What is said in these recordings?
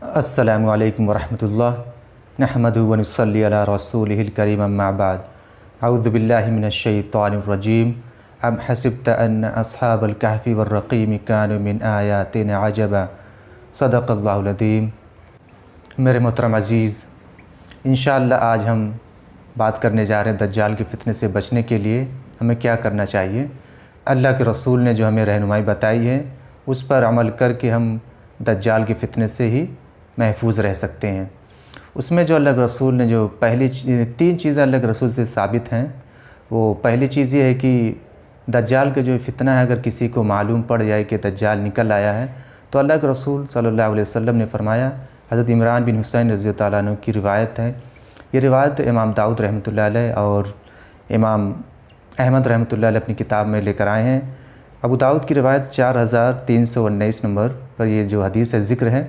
अस्सलामु अलैकुम वरहमतुल्लाह नहमदुहु व नुसल्ली अला रसूलिहिल करीम अम्मा बाद अऊज़ु बिल्लाहि मिनश शैतानिर रजीम अम हसिब्ता अन्न अस्हाबल कहफ़ी वर्रक़ीम कानू मिन आयातिना अजबा सदक़ल्लाहुल अज़ीम। मेरे मोहतरम अज़ीज़, इंशाअल्लाह आज हम बात करने जा रहे हैं दज्जाल के फितने से बचने के लिए हमें क्या करना चाहिए। अल्लाह के रसूल ने जो हमें रहनुमाई बताई है उस पर अमल करके हम दज्जाल के फितने से ही महफूज रह सकते हैं। उसमें जो अल्लाह के रसूल ने जो पहली तीन चीज़ें अल्लाह के रसूल से साबित हैं, वो पहली चीज़ ये है कि दज्जाल का जो फितना है, अगर किसी को मालूम पड़ जाए कि दज्जाल निकल आया है तो अल्लाह के रसूल सल्लल्लाहु अलैहि वसल्लम ने फरमाया, हज़रत इमरान बिन हुसैन रज़ी अल्लाह अन्हु की रिवायत है, ये रिवायत इमाम दाऊद रहमतुल्लाह अलैह और इमाम अहमद रहमतुल्लाह अलैह अपनी किताब में लेकर आए हैं। अबू दाऊद की रिवायत 4319 नंबर पर ये जो हदीस है ज़िक्र है,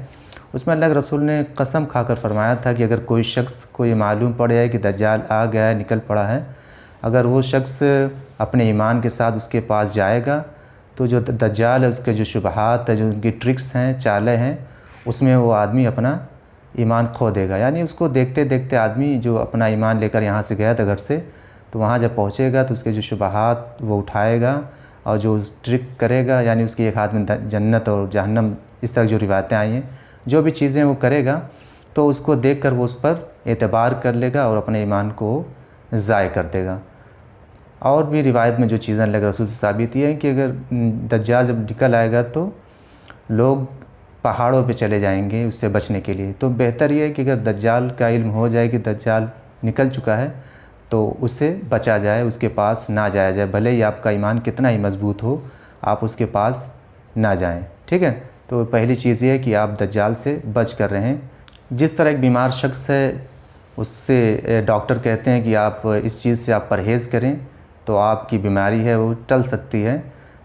उसमें अल्लाह के रसूल ने कसम खाकर फरमाया था कि अगर कोई शख्स को ये मालूम पड़ जाए कि दज्जाल आ गया है, निकल पड़ा है, अगर वो शख्स अपने ईमान के साथ उसके पास जाएगा तो जो दज्जाल है उसके जो शुबहात है, जो उनकी ट्रिक्स हैं, चालें हैं, उसमें वो आदमी अपना ईमान खो देगा। यानी उसको देखते देखते आदमी जो अपना ईमान लेकर यहाँ से गया था घर से, तो वहाँ जब पहुँचेगा तो उसके जो शुबहात वो उठाएगा और जो ट्रिक करेगा, यानी उसकी एक हाथ में जन्नत और जहन्नम, इस तरह जो रिवायतें आई हैं, जो भी चीज़ें वो करेगा तो उसको देखकर वो उस पर एतबार कर लेगा और अपने ईमान को ज़ाय कर देगा। और भी रिवायत में जो चीज़ें अल्लाह के रसूल से साबित है कि अगर दज्जाल जब निकल आएगा तो लोग पहाड़ों पे चले जाएंगे उससे बचने के लिए। तो बेहतर ये है कि अगर दज्जाल का इल्म हो जाए कि दज्जाल निकल चुका है तो उससे बचा जाए, उसके पास ना जाया जाए, भले ही आपका ईमान कितना ही मजबूत हो, आप उसके पास ना जाएं। ठीक है, तो पहली चीज़ ये है कि आप दज्जाल से बच कर रहें। जिस तरह एक बीमार शख्स है उससे डॉक्टर कहते हैं कि आप इस चीज़ से आप परहेज़ करें तो आपकी बीमारी है वो टल सकती है,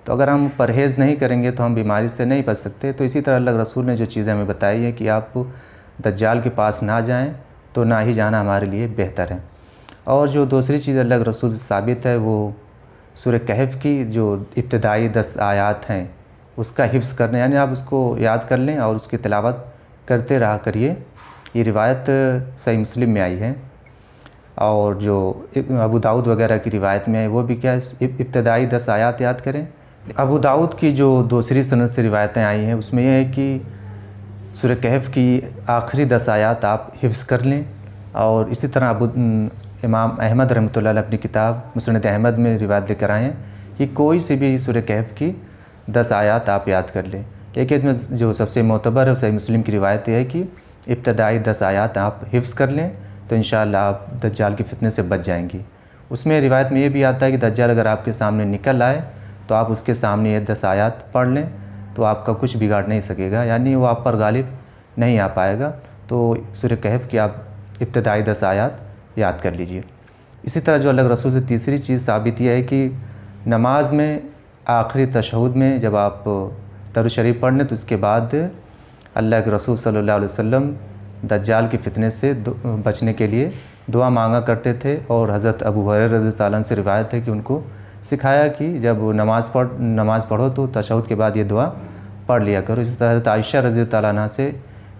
तो अगर हम परहेज़ नहीं करेंगे तो हम बीमारी से नहीं बच सकते। तो इसी तरह अल्लाह रसूल ने जो चीज़ें हमें बताई है कि आप दज्जाल के पास ना जाएं, तो ना ही जाना हमारे लिए बेहतर है। और जो दूसरी चीज़ अल्लाह के रसूल से साबित है वो सूरह कहफ की जो इब्तदाई 10 आयात हैं उसका हिफ्ज़ करना, यानी आप उसको याद कर लें और उसकी तिलावत करते रहा करिए। ये रिवायत सही मुस्लिम में आई है और जो अबू दाऊद वगैरह की रिवायत में है वो भी क्या इब्तदाई 10 आयात याद करें। अबू दाऊद की जो दूसरी सनद से रिवायतें आई हैं उसमें यह है कि सूरह कहफ की आखिरी 10 आयात आप हिफ्ज़ कर लें। और इसी तरह इमाम अहमद रहमतुल्लाह अलैह अपनी किताब मुस्नद अहमद में रिवायत लेकर आए हैं कि कोई सी भी सूरह कहफ की 10 आयात आप याद कर लें। लेकिन इसमें जो सबसे मोतबर है सही मुस्लिम की रिवायत है कि इब्तदाई 10 आयात आप हिफ्ज़ कर लें तो इंशाअल्लाह आप दज्जाल के फितने से बच जाएंगी। उसमें रिवायत में ये भी आता है कि दज्जाल अगर आपके सामने निकल आए तो आप उसके सामने ये 10 आयात पढ़ लें तो आपका कुछ बिगाड़ नहीं सकेगा, यानी वो आप पर गालिब नहीं आ पाएगा। तो सूरह कहफ की आप इब्तदाई 10 आयात याद कर लीजिए। इसी तरह जो अल्लाह के रसूल से तीसरी चीज़ साबित यह है कि नमाज में आखिरी तशहुद में जब आप दरूद शरीफ पढ़ लें तो उसके बाद अल्लाह के रसूल सल्लल्लाहु अलैहि वसल्लम दज्जाल के फितने से बचने के लिए दुआ मांगा करते थे। और हज़रत अबू हुरैरा रज़ी अल्लाह अन्हु से रिवायत है कि उनको सिखाया कि जब नमाज़ पढ़ो तो तशहुद के बाद ये दुआ पढ़ लिया करो। इसी तरह हज़रत आयशा रज़ी अल्लाह अन्हा से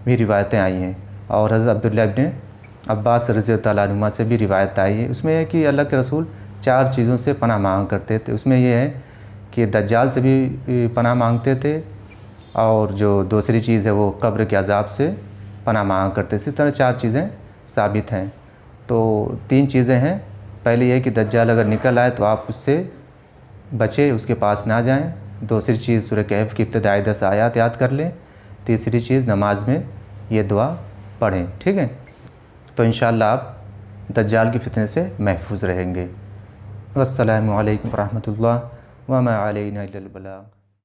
भी रिवायतें आई हैं और हज़रत अब्दुल्लाह इब्न अब्बास रज़ी अल्लाह अन्हुमा से भी रिवायत आई है। उसमें यह कि अल्लाह के रसूल 4 चीज़ों से पनाह मांगा करते थे। उसमें यह है कि दज्जाल से भी पनाह मांगते थे और जो दूसरी चीज़ है वो कब्र के अज़ाब से पनाह मांगा करते। इसी तरह 4 चीज़ें साबित हैं। तो 3 चीज़ें हैं, पहले यह कि दज्जाल अगर निकल आए तो आप उससे बचे, उसके पास ना जाएं। दूसरी चीज़ सूरह कहफ की इब्तदाई 10 आयात याद कर लें। तीसरी चीज़ नमाज में ये दुआ पढ़ें। ठीक है, तो इंशाअल्लाह आप दज्जाल की फितने से महफूज रहेंगे। वस्सलामु अलैकुम रहमतुल्लाह व मा अलैना इल्लल बलाग।